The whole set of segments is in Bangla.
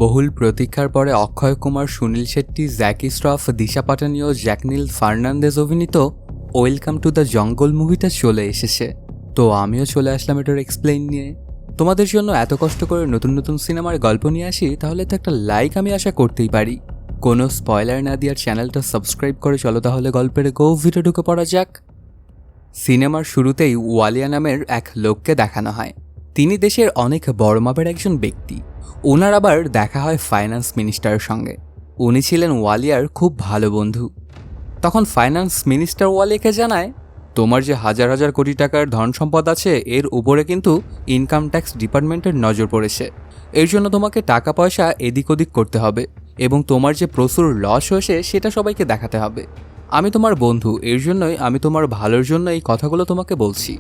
বহুল প্রতীক্ষার পরে অক্ষয় কুমার, সুনীল শেট্টি, জ্যাকি শ্রফ, দিশা পাটানি ও জ্যাকনিল ফার্নান্দেজ অভিনীত ওয়েলকাম টু দ্য জঙ্গল মুভিটা চলে এসেছে। তো আমিও চলে আসলাম এটার এক্সপ্লেইন নিয়ে। তোমাদের জন্য এত কষ্ট করে নতুন নতুন সিনেমার গল্প নিয়ে আসি, তাহলে তো একটা লাইক আমি আশা করতেই পারি। কোনো স্পয়লার না দিয়ে চ্যানেলটা সাবস্ক্রাইব করে চলো তাহলে গল্পের ভিডিও ঢুকে পড়া যাক। সিনেমার শুরুতেই ওয়ালিয়া নামের এক লোককে দেখানো হয়। তিনি দেশের অনেক বড় মাপের একজন ব্যক্তি। ওনার আবার দেখা হয় ফাইন্যান্স মিনিস্টারের সঙ্গে। উনি ছিলেন ওয়ালিয়ার খুব ভালো বন্ধু। তখন ফাইন্যান্স মিনিস্টার ওয়ালিয়াকে জানায়, তোমার যে হাজার হাজার কোটি টাকার ধন সম্পদ আছে, এর উপরে কিন্তু ইনকাম ট্যাক্স ডিপার্টমেন্টের নজর পড়েছে। এর জন্য তোমাকে টাকা পয়সা এদিক ওদিক করতে হবে এবং তোমার যে প্রচুর লস হয়েছে সেটা সবাইকে দেখাতে হবে। আমি তোমার বন্ধু, এর জন্যই আমি তোমার ভালোর জন্য এই কথাগুলো তোমাকে বলছি।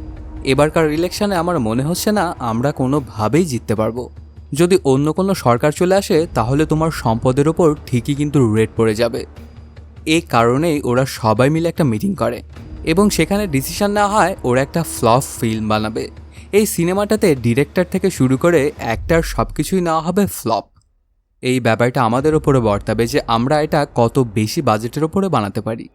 এবারকার ইলেকশনে আমার মনে হচ্ছে না আমরা কোনোভাবেই জিততে পারবো। যদি অন্য কোনো সরকার চলে আসে তাহলে তোমার সম্পদের ওপর ঠিকই কিন্তু রেট পড়ে যাবে। এই কারণেই ওরা সবাই মিলে একটা মিটিং করে এবং সেখানে ডিসিশন নেওয়া হয় ওরা একটা ফ্লপ ফিল্ম বানাবে। এই সিনেমাটাতে ডিরেক্টর থেকে শুরু করে অ্যাক্টর সব কিছুই নেওয়া হবে ফ্লপ। এই ব্যাপারটা আমাদের ওপরে বর্তাবে যে আমরা এটা কত বেশি বাজেটের ওপরে বানাতে পারি।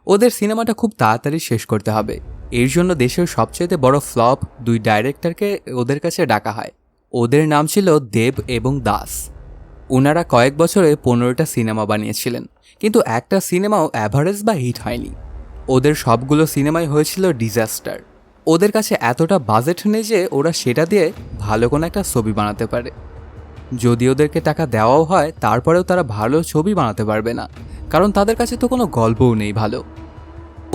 ওদের সিনেমাটা খুব তাড়াতাড়ি শেষ করতে হবে। এর জন্য দেশের সবচেয়ে বড় ফ্লপ দুই ডাইরেক্টরকে ওদের কাছে ডাকা হয়। ওদের নাম ছিল দেব এবং দাস। ওনারা কয়েক বছরে 15টা সিনেমা বানিয়েছিলেন, কিন্তু একটা সিনেমাও অ্যাভারেজ বা হিট হয়নি। ওদের সবগুলো সিনেমাই হয়েছিল ডিজাস্টার। ওদের কাছে এতটা বাজেট নেই যে ওরা সেটা দিয়ে ভালো কোনো একটা ছবি বানাতে পারে। যদি ওদেরকে টাকা দেওয়াও হয় তারপরেও তারা ভালো ছবি বানাতে পারবে না, কারণ তাদের কাছে তো কোনো গল্পও নেই ভালো।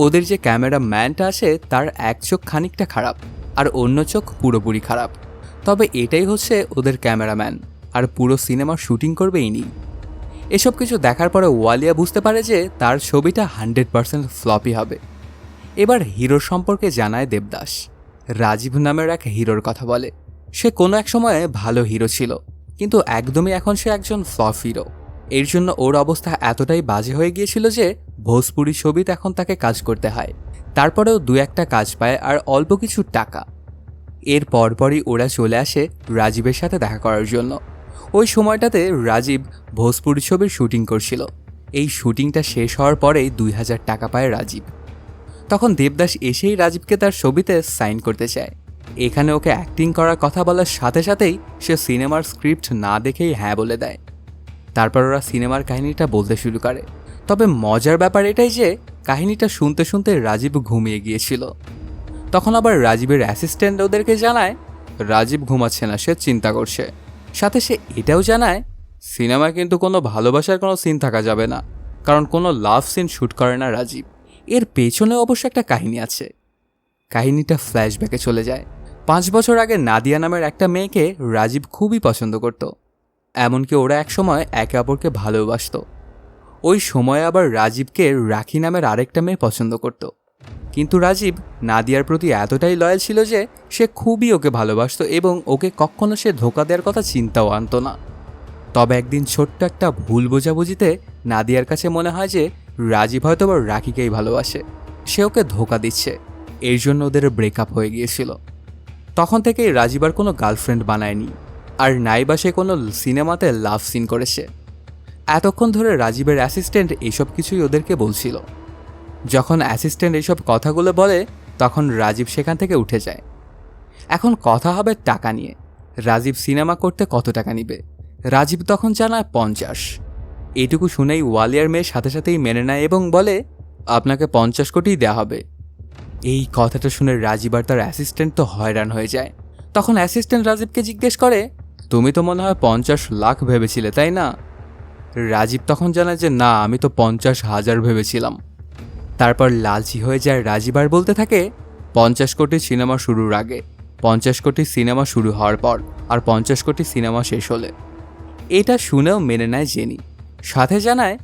ওদের যে ক্যামেরা ম্যানটা আছে তার এক চোখ খানিকটা খারাপ আর অন্য চোখ পুরোপুরি খারাপ। তবে এটাই হচ্ছে ওদের ক্যামেরাম্যান, আর পুরো সিনেমার শুটিং করবে ইনি। এসব কিছু দেখার পরে ওয়ালিয়া বুঝতে পারে যে তার ছবিটা 100% ফ্লপই হবে। এবার হিরোর সম্পর্কে জানায় দেবদাস। রাজীব নামের এক হিরোর কথা বলে। সে কোনো এক সময়ে ভালো হিরো ছিল, কিন্তু একদমই এখন সে একজন ফ্লপ হিরো। এর জন্য ওর অবস্থা এতটাই বাজে হয়ে গিয়েছিল যে ভোজপুরি ছবিতে এখন তাকে কাজ করতে হয়। তারপরেও দু একটা কাজ পায় আর অল্প কিছু টাকা। এর পরপরই ওরা চলে আসে রাজীবের সাথে দেখা করার জন্য। ওই সময়টাতে রাজীব ভোজপুরি ছবির শুটিং করছিল। এই শুটিংটা শেষ হওয়ার পরেই 2000 টাকা পায় রাজীব। তখন দেবদাস এসেই রাজীবকে তার ছবিতে সাইন করতে চায়। এখানে ওকে অ্যাক্টিং করার কথা বলার সাথে সাথেই সে সিনেমার স্ক্রিপ্ট না দেখেই হ্যাঁ বলে দেয়। তারপর ওরা সিনেমার কাহিনীটা বলতে শুরু করে। তবে মজার ব্যাপার এটাই যে কাহিনীটা শুনতে শুনতে রাজীব ঘুমিয়ে গিয়েছিল। তখন আবার রাজীবের অ্যাসিস্ট্যান্ট ওদেরকে জানায় রাজীব ঘুমাচ্ছে না, সে চিন্তা করছে। সাথে সে এটাও জানায় সিনেমায় কিন্তু কোনো ভালোবাসার কোনো সিন থাকা যাবে না, কারণ কোনো লাভ সিন শ্যুট করে না রাজীব। এর পেছনে অবশ্য একটা কাহিনী আছে। কাহিনীটা ফ্ল্যাশব্যাকে চলে যায়। 5 বছর আগে নাদিয়া নামের একটা মেয়েকে রাজীব খুবই পছন্দ করত। এমনকি ওরা একসময় একে অপরকে ভালোবাসত। ওই সময় আবার রাজীবকে রাখি নামের আরেকটা মেয়ে পছন্দ করত। কিন্তু রাজীব নাদিয়ার প্রতি এতটাই লয়াল ছিল যে সে খুবই ওকে ভালোবাসত এবং ওকে কখনো সে ধোঁকা দেওয়ার কথা চিন্তাও আনত না। তবে একদিন ছোট্ট একটা ভুল বোঝাবুঝিতে নাদিয়ার কাছে মনে হয় যে রাজীব হয়তো বা রাখিকেই ভালোবাসে, সে ওকে ধোঁকা দিচ্ছে। এর জন্য ওদের ব্রেকআপ হয়ে গিয়েছিল। তখন থেকেই রাজীব আর কোনো গার্লফ্রেন্ড বানায়নি, আর নাইবা সে কোনো সিনেমাতে লাভ সিন করেছে। এতক্ষণ ধরে রাজীবের অ্যাসিস্ট্যান্ট এইসব কিছুই ওদেরকে বলছিল। যখন অ্যাসিস্ট্যান্ট এইসব কথাগুলো বলে তখন রাজীব সেখান থেকে উঠে যায়। এখন কথা হবে টাকা নিয়ে। রাজীব সিনেমা করতে কত টাকা নিবে? রাজীব তখন জানায় 50। এইটুকু শুনেই ওয়ালিয়ার মেয়ের সাথে সাথেই মেনে নেয় এবং বলে আপনাকে 50 কোটিই দেওয়া হবে। এই কথাটা শুনে রাজীব আর তার অ্যাসিস্ট্যান্ট তো হয়রান হয়ে যায়। তখন অ্যাসিস্ট্যান্ট রাজীবকে জিজ্ঞেস করে তুমি তো মনে হয় 50 লাখ ভেবেছিলে, তাই না? রাজীব তখন জানায় যে না, আমি তো 50,000 ভেবেছিলাম। তারপর লালচি হয়ে যায় রাজীব আর বলতে থাকে 50 কোটি সিনেমা শুরুর আগে, 50 কোটি সিনেমা শুরু হওয়ার পর, আর 50 কোটি সিনেমা শেষ হলে। এটা শুনেও মেনে নেয় জেনি। সাথে জানায়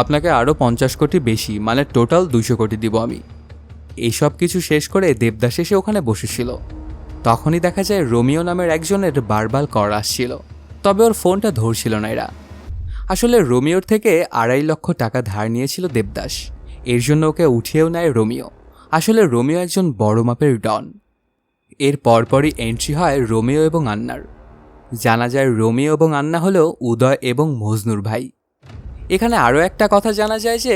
আপনাকে আরও 50 কোটি বেশি, মানে টোটাল 200 কোটি দিব আমি। এইসব কিছু শেষ করে দেবদাস এসে ওখানে বসেছিল। তখনই দেখা যায় রোমিও নামের একজনের বারবার কল আসছিল, তবে ওর ফোনটা ধরছিল না এরা। আসলে রোমিওর থেকে 2.5 লক্ষ টাকা ধার নিয়েছিল দেবদাস। এর জন্য ওকে উঠিয়েও নেয় রোমিও। আসলে রোমিও একজন বড় মাপের ডন। এর পরপরই এন্ট্রি হয় রোমিও এবং আন্নার। জানা যায় রোমিও এবং আন্না হলো উদয় এবং মজনুর ভাই। এখানে আরও একটা কথা জানা যায় যে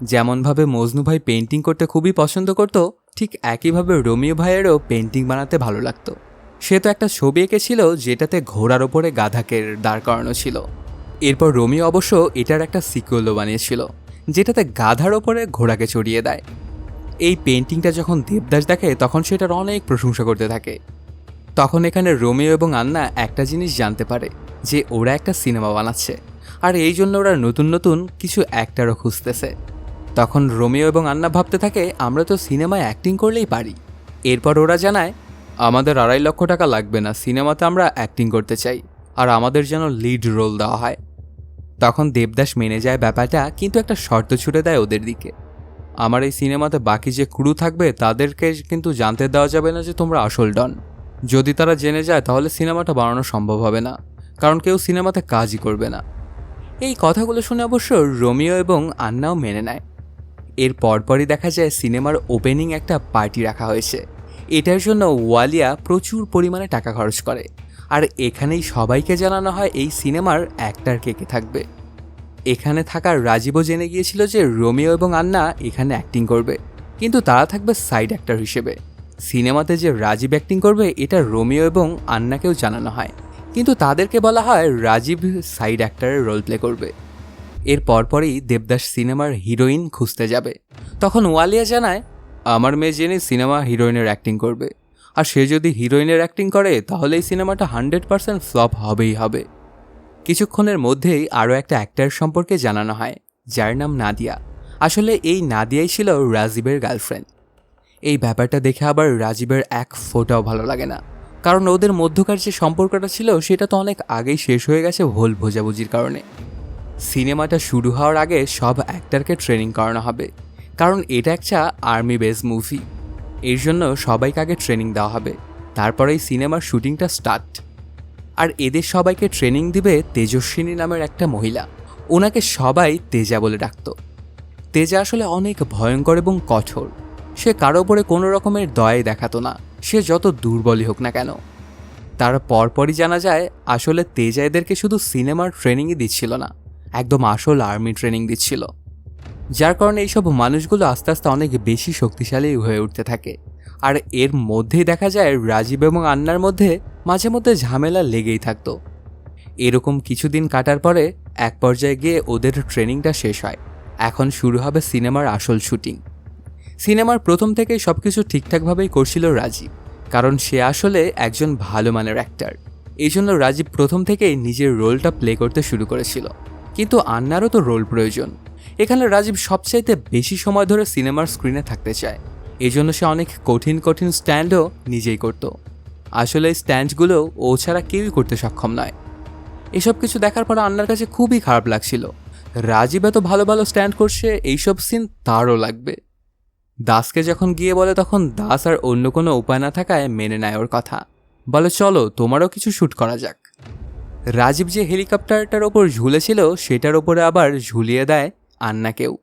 যেমনভাবে মজনু ভাই পেন্টিং করতে খুবই পছন্দ করত, ঠিক একইভাবে রোমিও ভাইয়েরও পেন্টিং বানাতে ভালো লাগতো। সে তো একটা ছবি এঁকেছিল যেটাতে ঘোড়ার ওপরে গাধাকে দাঁড় করানো ছিল। এরপর রোমিও অবশ্য এটার একটা সিকুয়েলও বানিয়েছিল যেটাতে গাধার ওপরে ঘোড়াকে চড়িয়ে দেয়। এই পেন্টিংটা যখন দেবদাস দেখে তখন সেটার অনেক প্রশংসা করতে থাকে। তখন এখানে রোমিও এবং আন্না একটা জিনিস জানতে পারে যে ওরা একটা সিনেমা বানাচ্ছে, আর এই জন্য ওরা নতুন নতুন কিছু অ্যাক্টারও খুঁজতেছে। তখন রোমিও এবং আন্না ভাবতে থাকে আমরা তো সিনেমায় অ্যাক্টিং করলেই পারি। এরপর ওরা জানায় আমাদের 2.5 লক্ষ টাকা লাগবে না, সিনেমাতে আমরা অ্যাক্টিং করতে চাই, আর আমাদের যেন লিড রোল দেওয়া হয়। তখন দেবদাস মেনে যায় ব্যাপারটা, কিন্তু একটা শর্ত ছুড়ে দেয় ওদের দিকে। আমার এই সিনেমাতে বাকি যে ক্রু থাকবে তাদেরকে কিন্তু জানতে দেওয়া যাবে না যে তোমরা আসল ডন। যদি তারা জেনে যায় তাহলে সিনেমাটা বানানো সম্ভব হবে না, কারণ কেউ সিনেমাতে কাজই করবে না। এই কথাগুলো শুনে অবশ্য রোমিও এবং আন্নাও মেনে নেয়। এর পরপরই দেখা যায় সিনেমার ওপেনিং একটা পার্টি রাখা হয়েছে। এটার জন্য ওয়ালিয়া প্রচুর পরিমাণে টাকা খরচ করে, আর এখানেই সবাইকে জানানো হয় এই সিনেমার অ্যাক্টার কে কে থাকবে। এখানে থাকার রাজীবও জেনে গিয়েছিল যে রোমিও এবং আন্না এখানে অ্যাক্টিং করবে, কিন্তু তারা থাকবে সাইড অ্যাক্টার হিসেবে। সিনেমাতে যে রাজীব অ্যাক্টিং করবে এটা রোমিও এবং আন্নাকেও জানানো হয়, কিন্তু তাদেরকে বলা হয় রাজীব সাইড অ্যাক্টারের রোল প্লে করবে। এর পরপরই দেবদাস সিনেমার হিরোইন খুঁজতে যাবে। তখন ওয়ালিয়া জানায় আমার মেয়ে জেনে সিনেমা হিরোইনের অ্যাক্টিং করবে, আর সে যদি হিরোইনের অ্যাক্টিং করে তাহলে এই সিনেমাটা 100% ফ্লপ হবেই হবে। কিছুক্ষণের মধ্যেই আরও একটা অ্যাক্টার সম্পর্কে জানানো হয় যার নাম নাদিয়া। আসলে এই নাদিয়াই ছিল রাজীবের গার্লফ্রেন্ড। এই ব্যাপারটা দেখে আবার রাজীবের এক ফোঁটাও ভালো লাগে না, কারণ ওদের মধ্যকার যে সম্পর্কটা ছিল সেটা তো অনেক আগেই শেষ হয়ে গেছে ভুল বোঝাবুঝির কারণে। সিনেমাটা শুরু হওয়ার আগে সব অ্যাক্টারকে ট্রেনিং করানো হবে, কারণ এটা একটা আর্মি বেস মুভি। এর জন্য সবাইকে আগে ট্রেনিং দেওয়া হবে, তারপরেই সিনেমার শুটিংটা স্টার্ট। আর এদের সবাইকে ট্রেনিং দিবে তেজস্বিনী নামের একটা মহিলা। ওনাকে সবাই তেজা বলে ডাকত। তেজা আসলে অনেক ভয়ঙ্কর এবং কঠোর। সে কারো ওপরে কোনো রকমের দয়াই দেখাতো না, সে যত দুর্বলই হোক না কেন। তার পরপরই জানা যায় আসলে তেজা এদেরকে শুধু সিনেমার ট্রেনিংই দিচ্ছিল না, একদম আসল আর্মি ট্রেনিং দিচ্ছিল। যার কারণে এইসব মানুষগুলো আস্তে আস্তে অনেক বেশি শক্তিশালী হয়ে উঠতে থাকে। আর এর মধ্যেই দেখা যায় রাজীব এবং আন্নার মধ্যে মাঝে মধ্যে ঝামেলা লেগেই থাকতো। এরকম কিছুদিন কাটার পরে এক পর্যায়ে গিয়ে ওদের ট্রেনিংটা শেষ হয়। এখন শুরু হবে সিনেমার আসল শুটিং। সিনেমার প্রথম থেকেই সব কিছু ঠিকঠাকভাবেই করছিল রাজীব, কারণ সে আসলে একজন ভালো মানের অ্যাক্টার। এই জন্য রাজীব প্রথম থেকেই নিজের রোলটা প্লে করতে শুরু করেছিল। কিন্তু আন্নারও তো রোল প্রয়োজন। এখানে রাজীব সবচাইতে বেশি সময় ধরে সিনেমার স্ক্রিনে থাকতে চায়, এজন্য সে অনেক কঠিন কঠিন স্ট্যান্ডও নিজেই করত। আসলে এই স্ট্যান্ডগুলো ও ছাড়া কেউই করতে সক্ষম নয়। এসব কিছু দেখার পর আন্নার কাছে খুবই খারাপ লাগছিল। রাজীব এত ভালো ভালো স্ট্যান্ড করছে, এইসব সিন তারও লাগবে। দাসকে যখন গিয়ে বলে তখন দাস আর অন্য কোনো উপায় না থাকায় মেনে নেয় ওর কথা, বলে চলো তোমারও কিছু শ্যুট করা যাক। রাজীব যে হেলিকপ্টারটার ওপর ঝুলেছিল সেটার ওপরে আবার ঝুলিয়ে দেয় আন্নাকেও।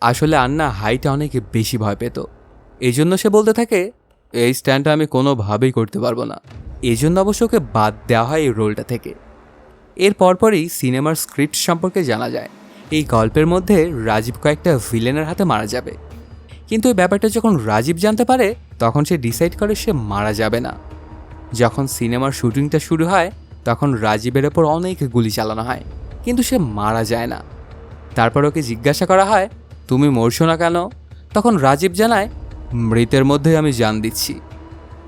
আসলে আন্না হাইটে অনেক বেশি ভয় পেত, এজন্য সে বলতে থাকে এই স্ট্যান্ডটা আমি কোনোভাবেই করতে পারবো না। এজন্য অবশ্য ওকে বাদ দেওয়া হয় এই রোলটা থেকে। এর পরপরই সিনেমার স্ক্রিপ্ট সম্পর্কে জানা যায়। এই গল্পের মধ্যে রাজীব কয়েকটা ভিলেনের হাতে মারা যাবে, কিন্তু এই ব্যাপারটা যখন রাজীব জানতে পারে তখন সে ডিসাইড করে সে মারা যাবে না। যখন সিনেমার শুটিংটা শুরু হয় তখন রাজীবের ওপর অনেক গুলি চালানো হয়, কিন্তু সে মারা যায় না। তারপর ওকে জিজ্ঞাসা করা হয় তুমি মরছো না কেন? তখন রাজীব জানায় মৃতের মধ্যে আমি জান দিচ্ছি।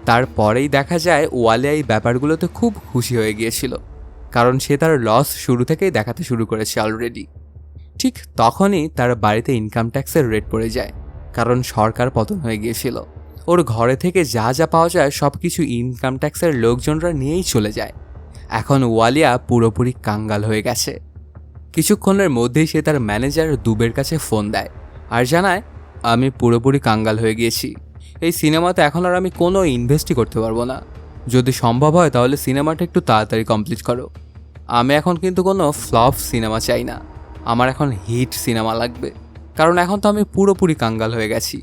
তারপরেই দেখা যায় ওয়ালিয়া এই ব্যাপারগুলোতে খুব খুশি হয়ে গিয়েছিল, কারণ সে তার লস শুরু থেকেই দেখাতে শুরু করেছে অলরেডি। ঠিক তখনই তার বাড়িতে ইনকাম ট্যাক্সের রেট পড়ে যায়, কারণ সরকার পতন হয়ে গিয়েছিল। ওর ঘরে থেকে যা যা পাওয়া যায় সব কিছু ইনকাম ট্যাক্সের লোকজনরা নিয়েই চলে যায়। এখন ওয়ালিয়া পুরোপুরি কাঙ্গাল হয়ে গেছে। কিছুক্ষণের মধ্যেই সে তার ম্যানেজার দুবের কাছে ফোন দেয় আর জানায় আমি পুরোপুরি কাঙ্গাল হয়ে গিয়েছি। এই সিনেমাতে এখন আর আমি কোনো ইনভেস্টই করতে পারবো না। যদি সম্ভব হয় তাহলে সিনেমাটা একটু তাড়াতাড়ি কমপ্লিট করো। আমি এখন কিন্তু কোনো ফ্লপ সিনেমা চাই না, আমার এখন হিট সিনেমা লাগবে, কারণ এখন তো আমি পুরোপুরি কাঙ্গাল হয়ে গেছি।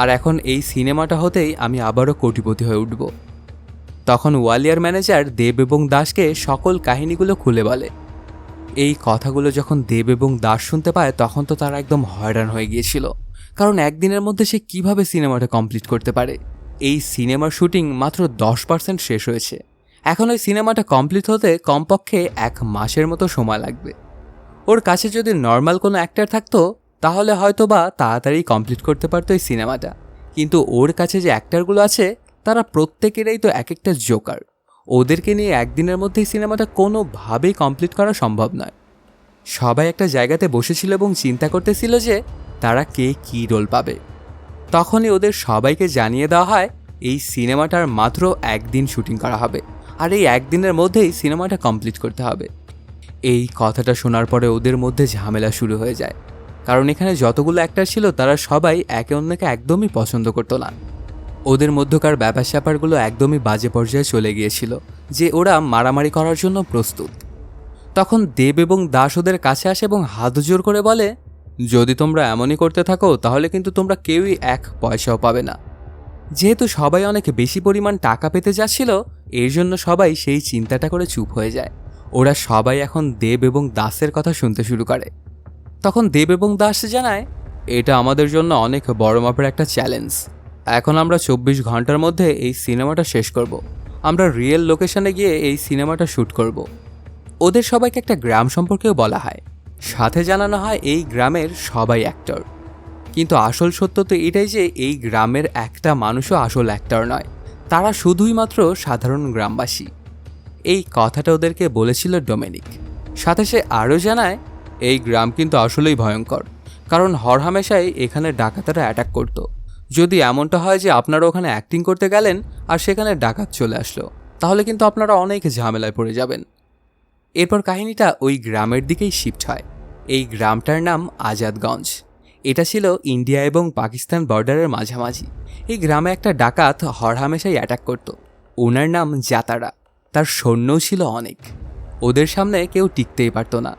আর এখন এই সিনেমাটা হতেই আমি আবারও কোটিপতি হয়ে উঠব। তখন ওয়ালিয়ার ম্যানেজার দেব এবং দাসকে সকল কাহিনীগুলো খুলে বলে। এই কথাগুলো যখন দেব এবং দাস শুনতে পায় তখন তো তারা একদম হয়রান হয়ে গিয়েছিল, কারণ একদিনের মধ্যে সে কিভাবে সিনেমাটা কমপ্লিট করতে পারে। এই সিনেমার শুটিং মাত্র 10% শেষ হয়েছে, এখন ওই সিনেমাটা কমপ্লিট হতে কমপক্ষে 1 মাসের মতো সময় লাগবে। ওর কাছে যদি নর্মাল কোনো অ্যাক্টর থাকতো তাহলে হয়তো বা তাড়াতাড়ি কমপ্লিট করতে পারতো এই সিনেমাটা, কিন্তু ওর কাছে যে অ্যাক্টরগুলো আছে তারা প্রত্যেকেরই তো এক একটা জোকার। ওদেরকে নিয়ে একদিনের মধ্যেই সিনেমাটা কোনোভাবেই কমপ্লিট করা সম্ভব নয়। সবাই একটা জায়গাতে বসেছিল এবং চিন্তা করতেছিল যে তারা কে কী রোল পাবে। তখনই ওদের সবাইকে জানিয়ে দেওয়া হয় এই সিনেমাটার মাত্র 1 দিন শুটিং করা হবে, আর এই 1 দিনের মধ্যেই সিনেমাটা কমপ্লিট করতে হবে। এই কথাটা শোনার পরে ওদের মধ্যে ঝামেলা শুরু হয়ে যায়, কারণ এখানে যতগুলো অ্যাক্টর ছিল তারা সবাই একে অন্যকে একদমই পছন্দ করতো না। ওদের মধ্যকার ব্যাপার স্যাপারগুলো একদমই বাজে পর্যায়ে চলে গিয়েছিল যে ওরা মারামারি করার জন্য প্রস্তুত। তখন দেব এবং দাস ওদের কাছে আসে এবং হাত জোর করে বলে, যদি তোমরা এমনই করতে থাকো তাহলে কিন্তু তোমরা কেউই 1 পয়সাও পাবে না। যেহেতু সবাই অনেক বেশি পরিমাণ টাকা পেতে যাচ্ছিল, এর জন্য সবাই সেই চিন্তাটা করে চুপ হয়ে যায়। ওরা সবাই এখন দেব এবং দাসের কথা শুনতে শুরু করে। তখন দেব এবং দাস জানায়, এটা আমাদের জন্য অনেক বড় মাপের একটা চ্যালেঞ্জ। এখন আমরা 24 ঘন্টার মধ্যে এই সিনেমাটা শেষ করব। আমরা রিয়েল লোকেশনে গিয়ে এই সিনেমাটা শ্যুট করব। ওদের সবাইকে একটা গ্রাম সম্পর্কেও বলা হয়, সাথে জানানো হয় এই গ্রামের সবাই অ্যাক্টর। কিন্তু আসল সত্য তো এটাই যে এই গ্রামের একটা মানুষও আসল অ্যাক্টর নয়, তারা শুধুই মাত্র সাধারণ গ্রামবাসী। এই কথাটা ওদেরকে বলেছিল ডোমিনিক। সাথে সে আরও জানায়, এই গ্রাম কিন্তু আসলেই ভয়ঙ্কর, কারণ হরহামেশাই এখানে ডাকাতেরা অ্যাটাক করত। যদি এমনটা হয় যে আপনারা ওখানে অ্যাক্টিং করতে গেলেন আর সেখানে ডাকাত চলে আসলো, তাহলে কিন্তু আপনারা অনেক ঝামেলায় পড়ে যাবেন। এরপর কাহিনীটা ওই গ্রামের দিকেই শিফট হয়। এই গ্রামটার নাম আজাদগঞ্জ। এটা ছিল ইন্ডিয়া এবং পাকিস্তান বর্ডারের মাঝামাঝি। এই গ্রামে একটা ডাকাত হরহামেশাই অ্যাটাক করত। ওনার নাম জাতারা। তার সৈন্যও ছিল অনেক। ওদের সামনে কেউ টিকতেই পারত না।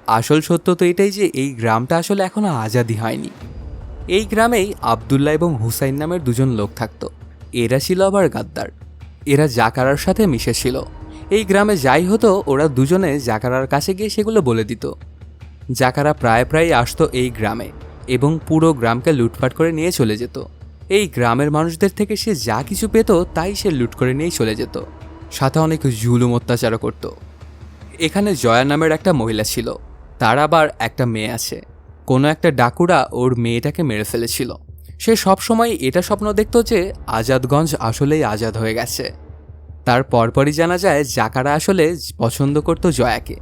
আসল সত্য তো এটাই যে এই গ্রামটা আসলে এখনো আজাদি হয়নি। এই গ্রামেই আবদুল্লাহ এবং হুসাইন নামের 2জন লোক থাকত। এরা ছিল আবার গাদ্দার। এরা জাকারার সাথে মিশেছিল। এই গ্রামে যাই হতো ওরা দুজনে জাকারার কাছে গিয়ে সেগুলো বলে দিত। জাকারা প্রায় আসতো এই গ্রামে এবং পুরো গ্রামকে লুটপাট করে নিয়ে চলে যেত। এই গ্রামের মানুষদের থেকে সে যা কিছু পেত তাই সে লুট করে নিয়ে চলে যেত, সাথে অনেক জুলুম অত্যাচারও করত। এখানে জয়া নামের একটা মহিলা ছিল, তার আবার একটা মেয়ে আছে। কোনো একটা ডাকুরা ওর মেয়েটাকে মেরে ফেলেছিল। সে সবসময় এটা স্বপ্ন দেখত যে আজাদগঞ্জ আসলেই আজাদ হয়ে গেছে। তার পরপরই জানা যায় জাকারা আসলে পছন্দ করত জয়াকে,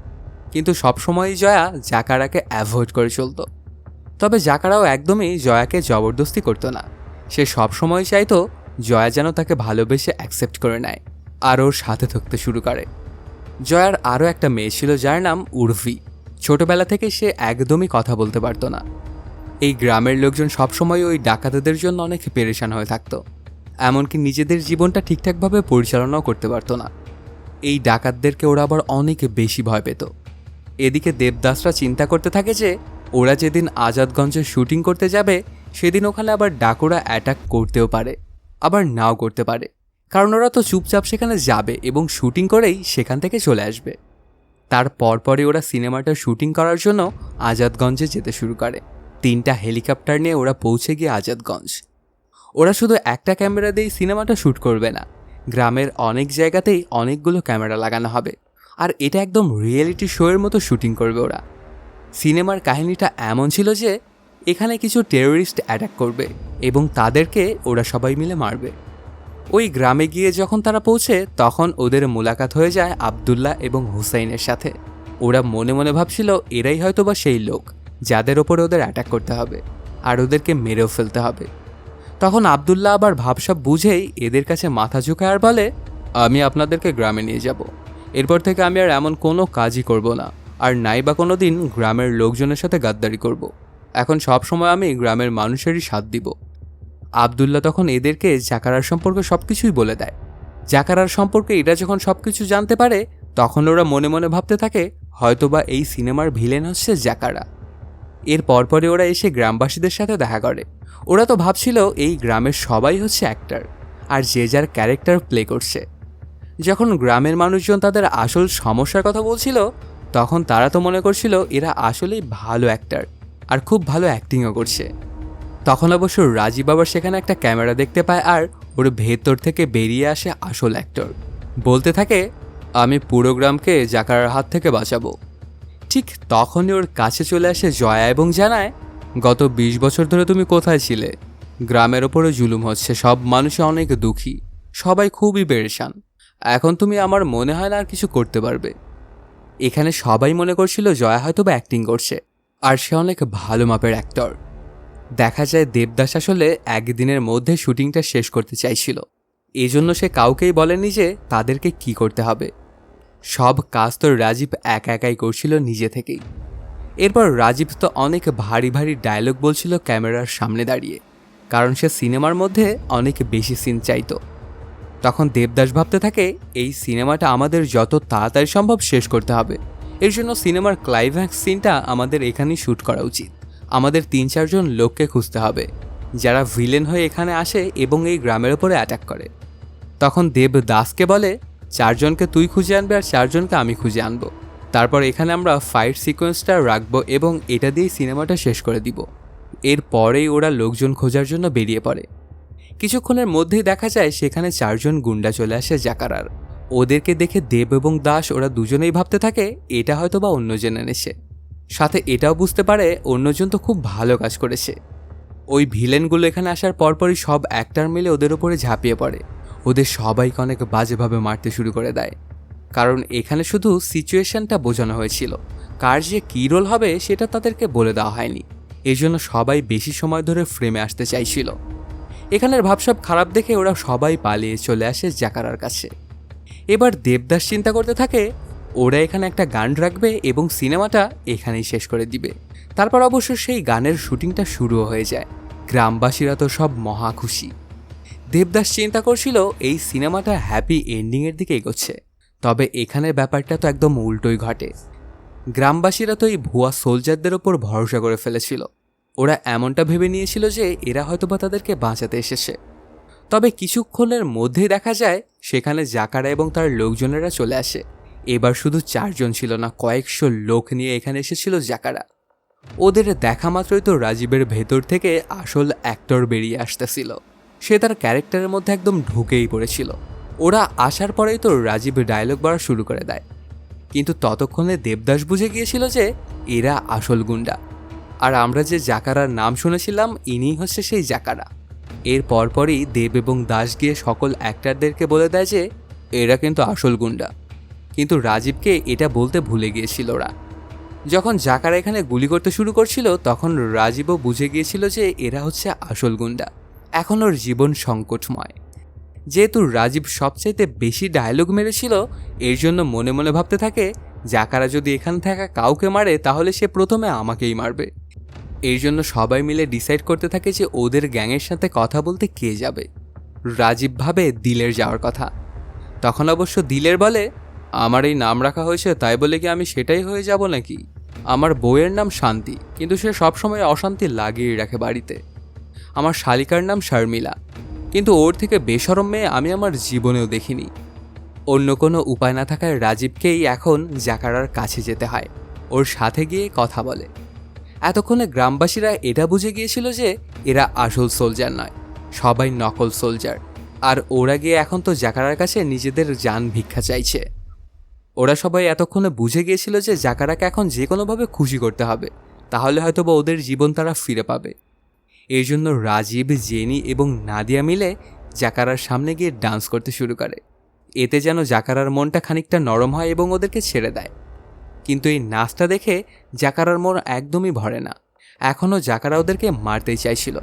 কিন্তু সবসময়ই জয়া জাকারাকে অ্যাভয়েড করে চলত। তবে জাকারাও একদমই জয়াকে জবরদস্তি করত না। সে সবসময় চাইতো জয়া যেন তাকে ভালোবেসে অ্যাকসেপ্ট করে নেয় আর ওর সাথে থাকতে শুরু করে। জয়ার আরও একটা মেয়ে ছিল যার নাম উর্ভি। ছোটবেলা থেকে সে একদমই কথা বলতে পারত না। এই গ্রামের লোকজন সবসময় ওই ডাকাতদের জন্য অনেক পেরেশান হয়ে থাকত, এমনকি নিজেদের জীবনটা ঠিকঠাকভাবে পরিচালনাও করতে পারত না। এই ডাকাতদেরকে ওরা আবার অনেক বেশি ভয় পেত। এদিকে দেবদাসরা চিন্তা করতে থাকে যে ওরা যেদিন আজাদগঞ্জে শুটিং করতে যাবে সেদিন ওখানে আবার ডাকুরা অ্যাটাক করতেও পারে, আবার নাও করতে পারে, কারণ ওরা তো চুপচাপ সেখানে যাবে এবং শুটিং করেই সেখান থেকে চলে আসবে। তার পরপরই ওরা সিনেমাটা শুটিং করার জন্য আজাদগঞ্জে যেতে শুরু করে। 3টা হেলিকপ্টার নিয়ে ওরা পৌঁছে গিয়ে আজাদগঞ্জ। ওরা শুধু একটা ক্যামেরা দিয়েই সিনেমাটা শ্যুট করবে না, গ্রামের অনেক জায়গাতেই অনেকগুলো ক্যামেরা লাগানো হবে, আর এটা একদম রিয়েলিটি শোয়ের মতো শুটিং করবে ওরা। সিনেমার কাহিনীটা এমন ছিল যে এখানে কিছু টেররিস্ট অ্যাটাক করবে এবং তাদেরকে ওরা সবাই মিলে মারবে। ওই গ্রামে গিয়ে যখন তারা পৌঁছে তখন ওদের মোলাকাত হয়ে যায় আবদুল্লাহ এবং হুসাইনের সাথে। ওরা মনে মনে ভাবছিল এরাই হয়তোবা সেই লোক যাদের ওপরে ওদের অ্যাটাক করতে হবে আর ওদেরকে মেরেও ফেলতে হবে। তখন আবদুল্লাহ আবার ভাবসাব বুঝেই এদের কাছে মাথা ঝুঁকায় আর বলে, আমি আপনাদেরকে গ্রামে নিয়ে যাব। এরপর থেকে আমি আর এমন কোনো কাজই করব না, আর নাই বা কোনো দিন গ্রামের লোকজনের সাথে গাদ্দারি করব। এখন সব সময় আমি গ্রামের মানুষেরই সাথ দিব। আবদুল্লাহ তখন এদেরকে জাকারার সম্পর্কে সব কিছুই বলে দেয়। জাকারার সম্পর্কে এরা যখন সব কিছু জানতে পারে তখন ওরা মনে মনে ভাবতে থাকে হয়তোবা এই সিনেমার ভিলেন হচ্ছে জাকারা। এর পরপরে ওরা এসে গ্রামবাসীদের সাথে দেখা করে। ওরা তো ভাবছিল এই গ্রামের সবাই হচ্ছে অ্যাক্টর আর যে যার ক্যারেক্টার প্লে করছে। যখন গ্রামের মানুষজন তাদের আসল সমস্যার কথা বলছিল তখন তারা তো মনে করছিল এরা আসলেই ভালো অ্যাক্টর আর খুব ভালো অ্যাক্টিংও করছে। তখন অবশ্য রাজীব আবার সেখানে একটা ক্যামেরা দেখতে পায় আর ওর ভেতর থেকে বেরিয়ে আসে আসল অ্যাক্টর। বলতে থাকে, আমি পুরো গ্রামকে জাকারার হাত থেকে বাঁচাবো। ঠিক তখনই ওর কাছে চলে আসে জয়া এবং জানায়, গত 20 বছর ধরে তুমি কোথায় ছিলে? গ্রামের ওপরে জুলুম হচ্ছে, সব মানুষই অনেক দুঃখী, সবাই খুবই পেরেশান। এখন তুমি আমার মনে হয় না আর কিছু করতে পারবে। এখানে সবাই মনে করছিল জয়া হয়তো বা অ্যাক্টিং করছে, আর সে অনেক ভালো মাপের অ্যাক্টর। দেখা যায় দেবদাস আসলে একদিনের মধ্যে শুটিংটা শেষ করতে চাইছিল, এজন্য সে কাউকেই বলেনি যে তাদেরকে কি করতে হবে। সব কাজ তো রাজীব একা একাই করছিল নিজে থেকেই। এরপর রাজীব তো অনেক ভারী ভারী ডায়লগ বলছিল ক্যামেরার সামনে দাঁড়িয়ে, কারণ সে সিনেমার মধ্যে অনেক বেশি সিন চাইতো। তখন দেবদাস ভাবতে থাকে, এই সিনেমাটা আমাদের যত তাড়াতাড়ি সম্ভব শেষ করতে হবে। এর জন্য সিনেমার ক্লাইম্যাক্স সিনটা আমাদের এখানেই শ্যুট করা উচিত। আমাদের 3-4 জন লোককে খুঁজতে হবে যারা ভিলেন হয়ে এখানে আসে এবং এই গ্রামের ওপরে অ্যাটাক করে। তখন দেবদাসকে বলে, 4 জনকে তুই খুঁজে আনবে আর 4 জনকে আমি খুঁজে আনবো। তারপর এখানে আমরা ফাইট সিকোয়েন্সটা রাখবো এবং এটা দিয়েই সিনেমাটা শেষ করে দিব। এরপরেই ওরা লোকজন খোঁজার জন্য বেরিয়ে পড়ে। কিছুক্ষণের মধ্যেই দেখা যায় সেখানে 4 জন গুন্ডা চলে আসে জাকারার। ওদেরকে দেখে দেব এবং দাস ওরা দুজনেই ভাবতে থাকে এটা হয়তো বা অন্যজন এনেছে। সাথে এটাও বুঝতে পারে অন্যজন তো খুব ভালো কাজ করেছে। ওই ভিলেনগুলো এখানে আসার পরপরই সব অ্যাক্টর মিলে ওদের উপরে ঝাঁপিয়ে পড়ে, ওদের সবাইকে অনেক বাজেভাবে মারতে শুরু করে দেয়। কারণ এখানে শুধু সিচুয়েশনটা বোঝানো হয়েছিল, কার যে কী রোল হবে সেটা তাদেরকে বলে দেওয়া হয়নি। এজন্য সবাই বেশি সময় ধরে ফ্রেমে আসতে চাইছিল। এখানের ভাবসাব খারাপ দেখে ওরা সবাই পালিয়ে চলে আসে জাকারার কাছে। এবার দেবদাস চিন্তা করতে থাকে ওরা এখানে একটা গান রাখবে এবং সিনেমাটা এখানেই শেষ করে দিবে। তারপর অবশ্য সেই গানের শুটিংটা শুরুও হয়ে যায়। গ্রামবাসীরা তো সব মহা খুশি। দেবদাস চিন্তা করছিল এই সিনেমাটা হ্যাপি এন্ডিংয়ের দিকে এগোচ্ছে, তবে এখানের ব্যাপারটা তো একদম উল্টোই ঘটে। গ্রামবাসীরা তো এই ভুয়া সোলজারদের ওপর ভরসা করে ফেলেছিল। ওরা এমনটা ভেবে নিয়েছিল যে এরা হয়তোবা তাদেরকে বাঁচাতে এসেছে। তবে কিছুক্ষণের মধ্যেই দেখা যায় সেখানে জাকারা এবং তার লোকজনেরা চলে আসে। এবার শুধু 4 জন ছিল না, কয়েকশো লোক নিয়ে এখানে এসেছিল জাকারা। ওদের দেখা মাত্রই তো রাজীবের ভেতর থেকে আসল অ্যাক্টর বেরিয়ে আসতেছিল। সে তার ক্যারেক্টারের মধ্যে একদম ঢুকেই পড়েছিল। ওরা আসার পরেই তো রাজীব ডায়লগ বলা শুরু করে দেয়, কিন্তু ততক্ষণে দেবদাস বুঝে গিয়েছিল যে এরা আসল গুন্ডা। আর আমরা যে জাকারার নাম শুনেছিলাম ইনিই হচ্ছে সেই জাকারা। এর পরপরই দেব এবং দাস গিয়ে সকল অ্যাক্টরদেরকে বলে দেয় যে এরা কিন্তু আসল গুন্ডা। কিন্তু রাজীবকে এটা বলতে ভুলে গিয়েছিল ওরা। যখন জাকারা এখানে গুলি করতে শুরু করছিল তখন রাজীবও বুঝে গিয়েছিল যে এরা হচ্ছে আসল গুন্ডা। এখন ওর জীবন সংকটময়। যেহেতু রাজীব সবচাইতে বেশি ডায়লগ মেরেছিল, এর জন্য মনে মনে ভাবতে থাকে জাকারা যদি এখানে থাকা কাউকে মারে তাহলে সে প্রথমে আমাকেই মারবে। এর জন্য সবাই মিলে ডিসাইড করতে থাকে যে ওদের গ্যাংয়ের সাথে কথা বলতে কে যাবে। রাজীব ভাবে দিলের যাওয়ার কথা। তখন অবশ্য দিলের বলে, আমার এই নাম রাখা হয়েছে তাই বলে কি আমি সেটাই হয়ে যাব নাকি? আমার বউয়ের নাম শান্তি, কিন্তু সে সবসময় অশান্তি লাগিয়ে রাখে বাড়িতে। আমার শালিকার নাম শর্মিলা, কিন্তু ওর থেকে বেশরম মেয়ে আমি আমার জীবনেও দেখিনি। অন্য কোনো উপায় না থাকায় রাজীবকেই এখন জাকারার কাছে যেতে হয়, ওর সাথে গিয়ে কথা বলে। এতক্ষণে গ্রামবাসীরা এটা বুঝে গিয়েছিল যে এরা আসল সোলজার নয়, সবাই নকল সোলজার। আর ওরা গিয়ে এখন তো জাকারার কাছে নিজেদের জান ভিক্ষা চাইছে। ওরা সবাই এতক্ষণে বুঝে গিয়েছিল যে জাকারাকে এখন যে কোনোভাবে খুশি করতে হবে, তাহলে হয়তোবা ওদের জীবন তারা ফিরে পাবে। এর জন্য রাজীব, জেনি এবং নাদিয়া মিলে জাকারার সামনে গিয়ে ডান্স করতে শুরু করে। এতে যেন জাকারার মনটা খানিকটা নরম হয় এবং ওদেরকে ছেড়ে দেয়। কিন্তু এই নাচটা দেখে জাকারার মন একদমই ভরে না, এখনও জাকারা ওদেরকে মারতেই চাইছিল।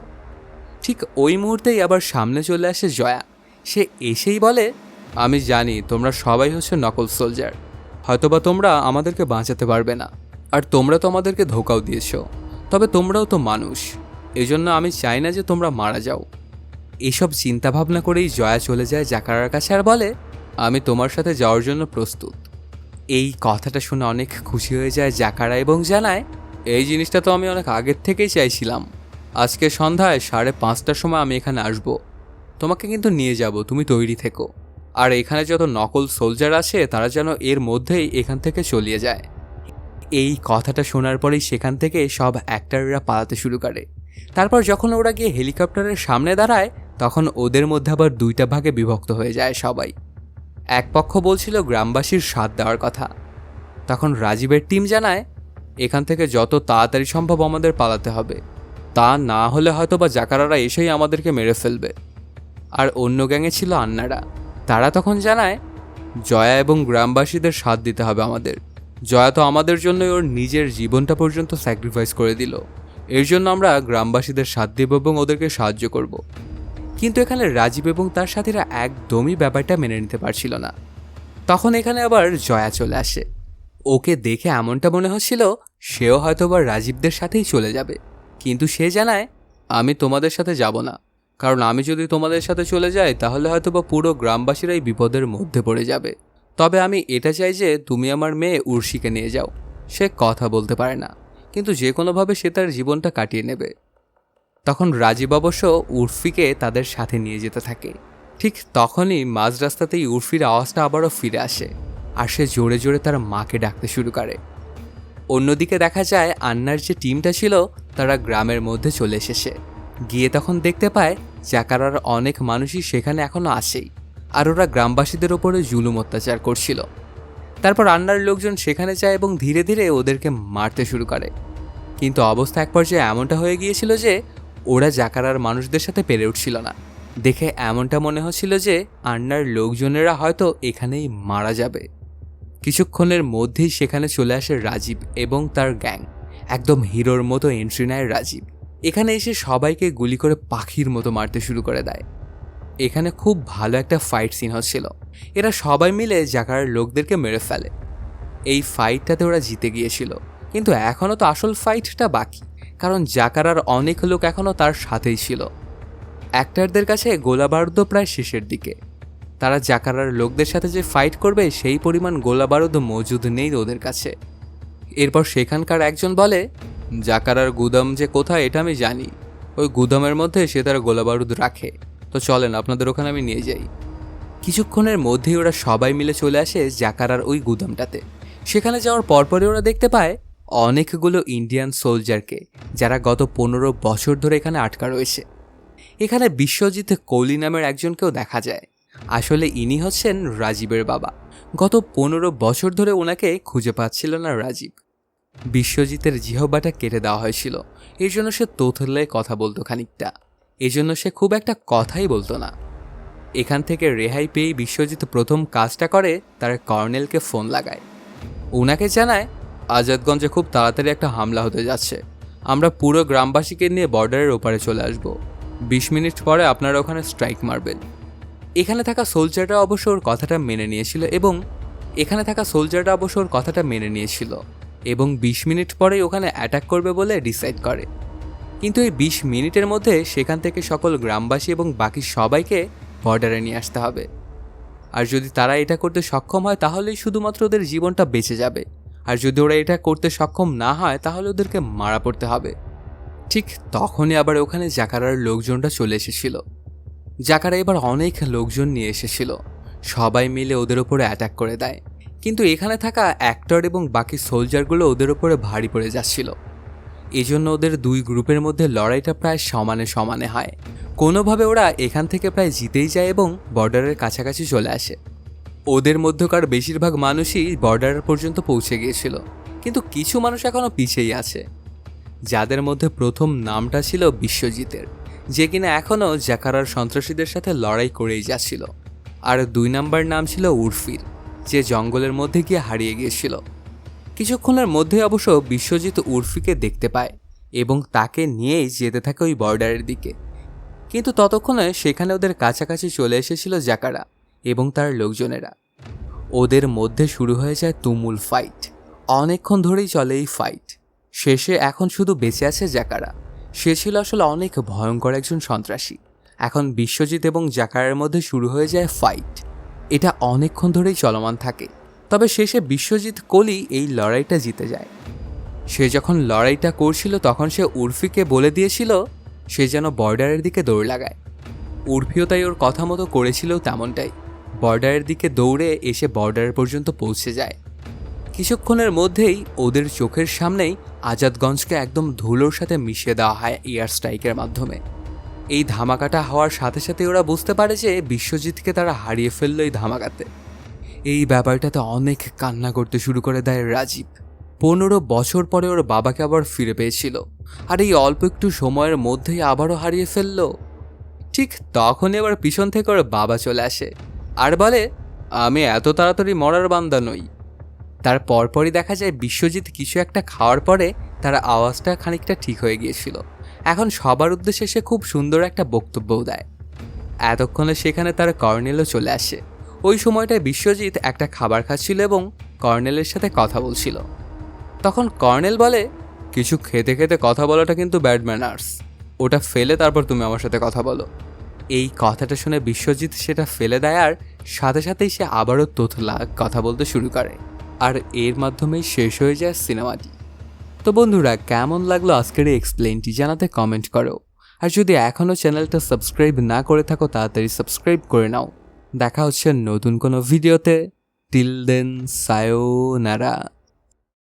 ঠিক ওই মুহূর্তেই আবার সামনে চলে আসে জয়া। সে এসেই বলে, আমি জানি তোমরা সবাই হচ্ছে নকল সোলজার, হয়তোবা তোমরা আমাদেরকে বাঁচাতে পারবে না, আর তোমরা তো আমাদেরকে ধোকাও দিয়েছ, তবে তোমরাও তো মানুষ, এজন্য আমি চাই না যে তোমরা মারা যাও। এসব চিন্তাভাবনা করেই জয়া চলে যায় জাকারার কাছে আর বলে, আমি তোমার সাথে যাওয়ার জন্য প্রস্তুত। এই কথাটা শুনে অনেক খুশি হয়ে যায় জাকারা এবং জানায়, এই জিনিসটা তো আমি অনেক আগের থেকেই চাইছিলাম। আজকে সন্ধ্যায় 5:30টার সময় আমি এখানে আসব, তোমাকে কিন্তু নিয়ে যাব, তুমি তৈরি থেকো। আর এখানে যত নকল সোলজার আছে তারা যেন এর মধ্যেই এখান থেকে চলিয়ে যায়। এই কথাটা শোনার পরেই সেখান থেকে সব অ্যাক্টররা পালাতে শুরু করে। তারপর যখন ওরা গিয়ে হেলিকপ্টারের সামনে দাঁড়ায় তখন ওদের মধ্যে আবার দুইটা ভাগে বিভক্ত হয়ে যায় সবাই। এক পক্ষ বলছিল গ্রামবাসীর সাথ দেওয়ার কথা। তখন রাজীবের টিম জানায় এখান থেকে যত তাড়াতাড়ি সম্ভব আমাদের পালাতে হবে, তা না হলে হয়তো বা জাকারারা এসেই আমাদেরকে মেরে ফেলবে। আর অন্য গ্যাংয়ে ছিল আন্নারা, তারা তখন জানায় জয়া এবং গ্রামবাসীদের সাথ দিতে হবে আমাদের। জয়া তো আমাদের জন্যই ওর নিজের জীবনটা পর্যন্ত স্যাক্রিফাইস করে দিল, এর জন্য আমরা গ্রামবাসীদের সাথ দেব এবং ওদেরকে সাহায্য করব। কিন্তু এখানে রাজীব এবং তার সাথীরা একদমই ব্যাপারটা মেনে নিতে পারছিল না। তখন এখানে আবার জয়া চলে আসে। ওকে দেখে এমনটা মনে হচ্ছিল সেও হয়তো বা রাজীবদের সাথেই চলে যাবে, কিন্তু সে জানায় আমি তোমাদের সাথে যাব না, কারণ আমি যদি তোমাদের সাথে চলে যাই তাহলে হয়তো বা পুরো গ্রামবাসীরাই বিপদের মধ্যে পড়ে যাবে। তবে আমি এটা চাই যে তুমি আমার মেয়ে উর্শিকে নিয়ে যাও। সে কথা বলতে পারে না, কিন্তু যে কোনোভাবে সে তার জীবনটা কাটিয়ে নেবে। তখন রাজীব অবশ্য উর্ফিকে তাদের সাথে নিয়ে যেতে থাকে। ঠিক তখনই মাঝ রাস্তাতেই উর্ফির আওয়াজটা আবারও ফিরে আসে, আর সে জোরে জোরে তার মাকে ডাকতে শুরু করে। অন্যদিকে দেখা যায় আন্নার যে টিমটা ছিল তারা গ্রামের মধ্যে চলে এসেছে। গিয়ে তখন দেখতে পায় জাকারার অনেক মানুষই সেখানে এখনও আসেই, আর ওরা গ্রামবাসীদের ওপরে জুলুম অত্যাচার করছিল। তারপর আন্নার লোকজন সেখানে যায় এবং ধীরে ধীরে ওদেরকে মারতে শুরু করে। কিন্তু অবস্থা এক পর্যায়ে এমনটা হয়ে গিয়েছিল যে ওরা জাকারার মানুষদের সাথে পেরে উঠছিল না। দেখে এমনটা মনে হচ্ছিল যে আন্নার লোকজনেরা হয়তো এখানেই মারা যাবে। কিছুক্ষণের মধ্যেই সেখানে চলে আসে রাজীব এবং তার গ্যাং। একদম হিরোর মতো এন্ট্রি নেয় রাজীব। এখানে এসে সবাইকে গুলি করে পাখির মতো মারতে শুরু করে দেয়। এখানে খুব ভালো একটা ফাইট সিন হচ্ছিল। এরা সবাই মিলে জাকারার লোকদেরকে মেরে ফেলে। এই ফাইটটাতে ওরা জিতে গিয়েছিল, কিন্তু এখনও তো আসল ফাইটটা বাকি, কারণ জাকারার অনেক লোক এখনও তার সাথেই ছিল। অ্যাক্টরদের কাছে গোলাবারুদ প্রায় শেষের দিকে। তারা জাকারার লোকদের সাথে যে ফাইট করবে সেই পরিমাণ গোলাবারুদ মজুদ নেই ওদের কাছে। এরপর সেখানকার একজন বলে জাকারার গুদাম যে কোথায় এটা আমি জানি, ওই গুদামের মধ্যে সে তার গোলাবারুদ রাখে, তো চলেন আপনাদের ওখানে আমি নিয়ে যাই। কিছুক্ষণের মধ্যেই ওরা সবাই মিলে চলে আসে জাকারার ওই গুদামটাতে। সেখানে যাওয়ার পরপরই ওরা দেখতে পায় অনেকগুলো ইন্ডিয়ান সোলজারকে, যারা গত 15 বছর ধরে এখানে আটকা রয়েছে। এখানে বিশ্বজিৎ কোহলি নামের একজনকেও দেখা যায়। আসলে ইনি হচ্ছেন রাজীবের বাবা। গত 15 বছর ধরে ওনাকে খুঁজে পাচ্ছিল না রাজীব। বিশ্বজিতের জিহ্বাটা কেটে দেওয়া হয়েছিল, এর জন্য সে তোতলে কথা বলতো খানিকটা, এজন্য সে খুব একটা কথাই বলতো না। এখান থেকে রেহাই পেয়ে বিশ্বজিৎ প্রথম কাজটা করে তার কর্নেলকে ফোন লাগায়। ওনাকে জানায় আজাদগঞ্জে খুব তাড়াতাড়ি একটা হামলা হতে যাচ্ছে, আমরা পুরো গ্রামবাসীকে নিয়ে বর্ডারের ওপারে চলে আসব। 20 মিনিট পরে আপনারা ওখানে স্ট্রাইক মারবেন। এখানে থাকা সোলজাররা অবশ্য ওর কথাটা মেনে নিয়েছিল এবং 20 মিনিট পরেই ওখানে অ্যাটাক করবে বলে ডিসাইড করে। কিন্তু এই 20 মিনিটের মধ্যে সেখান থেকে সকল গ্রামবাসী এবং বাকি সবাইকে বর্ডারে নিয়ে আসতে হবে। আর যদি তারা এটা করতে সক্ষম হয় তাহলেই শুধুমাত্র ওদের জীবনটা বেঁচে যাবে, আর যদি ওরা এটা করতে সক্ষম না হয় তাহলে ওদেরকে মারা পড়তে হবে। ঠিক তখনই আবার ওখানে জাকারার লোকজনটা চলে এসেছিল। জাকারা এবার অনেক লোকজন নিয়ে এসেছিল, সবাই মিলে ওদের ওপরে অ্যাটাক করে দেয়। কিন্তু এখানে থাকা অ্যাক্টর এবং বাকি সোলজারগুলো ওদের ওপরে ভারী পড়ে যাচ্ছিল। এজন্য ওদের দুই গ্রুপের মধ্যে লড়াইটা প্রায় সমানে সমানে হয়। কোনোভাবে ওরা এখান থেকে প্রায় জিতেই যায় এবং বর্ডারের কাছাকাছি চলে আসে। ওদের মধ্যকার বেশিরভাগ মানুষই বর্ডার পর্যন্ত পৌঁছে গিয়েছিল, কিন্তু কিছু মানুষ এখনও পিছিয়েই আছে, যাদের মধ্যে প্রথম নামটা ছিল বিশ্বজিতের, যে কিনা এখনও জাকারার সন্ত্রাসীদের সাথে লড়াই করেই যাচ্ছিল। আর 2 নাম্বার নাম ছিল উর্ফির, যে জঙ্গলের মধ্যে গিয়ে হারিয়ে গিয়েছিল। কিছুক্ষণের মধ্যে অবশ্য বিশ্বজিৎ উর্ফিকে দেখতে পায় এবং তাকে নিয়েই যেতে থাকে ওই বর্ডারের দিকে। কিন্তু ততক্ষণে সেখানে ওদের কাছাকাছি চলে এসেছিল জাকারা এবং তার লোকজনেরা। ওদের মধ্যে শুরু হয়ে যায় তুমুল ফাইট। অনেকক্ষণ ধরেই চলে এই ফাইট। শেষে এখন শুধু বেঁচে আছে জাকারা। সে ছিল আসলে অনেক ভয়ঙ্কর একজন সন্ত্রাসী। এখন বিশ্বজিৎ এবং জাকারার মধ্যে শুরু হয়ে যায় ফাইট। এটা অনেকক্ষণ ধরেই চলমান থাকে, তবে শেষে বিশ্বজিৎ কোহলি এই লড়াইটা জিতে যায়। সে যখন লড়াইটা করছিল তখন সে উর্ফিকে বলে দিয়েছিল সে যেন বর্ডারের দিকে দৌড় লাগায়। উর্ফিও তাই ওর কথা মতো করেছিল তেমনটাই। বর্ডারের দিকে দৌড়ে এসে বর্ডার পর্যন্ত পৌঁছে যায়। কিছুক্ষণের মধ্যেই ওদের চোখের সামনেই আজাদগঞ্জকে একদম ধুলোর সাথে মিশিয়ে দেওয়া হয় এয়ার স্ট্রাইকের মাধ্যমে। এই ধামাকাটা হওয়ার সাথে সাথে ওরা বুঝতে পারে যে বিশ্বজিৎকে তারা হারিয়ে ফেললো এই ধামাকাতে। এই ব্যাপারটাতে অনেক কান্না করতে শুরু করে দেয় রাজীব। 15 বছর পরে ওর বাবাকে আবার ফিরে পেয়েছিল, আর এই অল্প একটু সময়ের মধ্যেই আবারও হারিয়ে ফেলল। ঠিক তখনই আবার পিছন থেকে ওর বাবা চলে আসে আর বলে, আমি এত তাড়াতাড়ি মরার বান্দা নই। তার পরপরই দেখা যায় বিশ্বজিৎ কিছু একটা খাওয়ার পরে তার আওয়াজটা খানিকটা ঠিক হয়ে গিয়েছিল। এখন সবার উদ্দেশ্যে সে খুব সুন্দর একটা বক্তব্যও দেয়। এতক্ষণে সেখানে তার কর্নেলও চলে আসে। ওই সময়টায় বিশ্বজিৎ একটা খাবার খাচ্ছিল এবং কর্নেলের সাথে কথা বলছিল। তখন কর্নেল বলে, কিছু খেতে খেতে কথা বলাটা কিন্তু ব্যাড ম্যানার্স, ওটা ফেলে তারপর তুমি আমার সাথে কথা বলো। এই কথাটা শুনে বিশ্বজিৎ সেটা ফেলে দেয় আর সাথে সাথেই সে আবারও তোতলা কথা বলতে শুরু করে, আর এর মাধ্যমেই শেষ হয়ে যায় সিনেমাটি। তো বন্ধুরা, কেমন লাগলো আজকের এই এক্সপ্লেনটি জানাতে কমেন্ট করো। আর যদি এখনও চ্যানেলটা সাবস্ক্রাইব না করে থাকো তাড়াতাড়ি সাবস্ক্রাইব করে নাও। দেখা হচ্ছে নতুন কোনো ভিডিওতে। Till then, সায়োনারা।